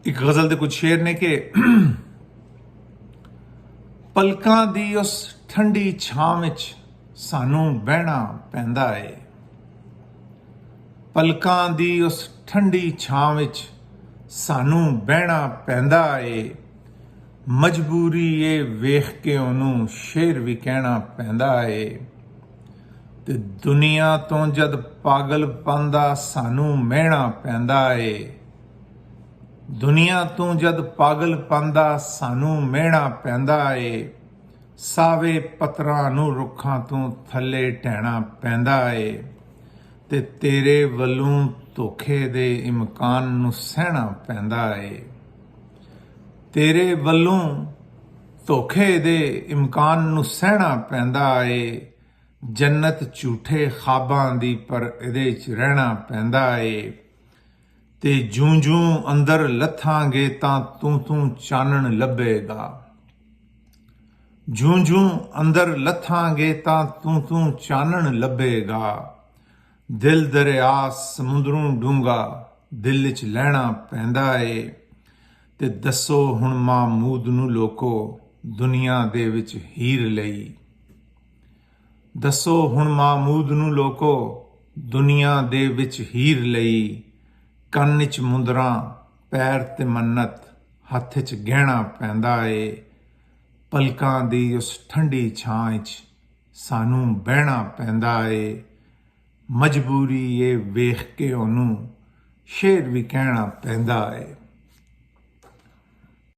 एक गज़ल दे कुछ शेर ने कि पलकां दी उस ठंडी छां विच सानू बहना पैंदा है। पलकां दी उस ठंडी छां विच सानू बहना पैंदा है। मजबूरी ए वेख के ओनू शेर भी कहना पैंदा है। ते दुनिया तो जद पागलपन दा सानू महना पैंदा है। दुनिया तो जद पागलपन दा सानू महना पैंदा है। सावे पत्थरां नू रुखां तो थले टहना पैंदा है। ते तेरे वल्लों धोखे दे इम्कान नू सहना पैंदा है। तेरे वल्लों धोखे दे इम्कान नू सहना पैंदा है। जन्नत झूठे ख्वाबां दी पर इहदे च रहना पैंदा है। ते जूं जूं अंदर लथांगे तां तूं चानण लभेगा। जूं जूं अंदर लथांगे तां तूं चानण लभेगा। दिल दरिया समुंदरों डूंगा दिल च लहना पैंदा है। ते दसो हुण महमूद नू लोको दुनिया दे विच हीर लई। दसो हुण महमूद नू लोको दुनिया दे विच हीर लई। ਕੰਨ 'ਚ ਮੁੰਦਰਾਂ ਪੈਰ ਤੇ ਮੰਨਤ ਹੱਥ 'ਚ ਗਹਿਣਾ ਪੈਂਦਾ ਏ। ਪਲਕਾਂ ਦੀ ਉਸ ਠੰਡੀ ਛਾਂ 'ਚ ਸਾਨੂੰ ਬਹਿਣਾ ਪੈਂਦਾ ਏ। ਮਜਬੂਰੀ ਏ ਵੇਖ ਕੇ ਉਹਨੂੰ ਸ਼ੇਰ ਵੀ ਕਹਿਣਾ ਪੈਂਦਾ ਏ।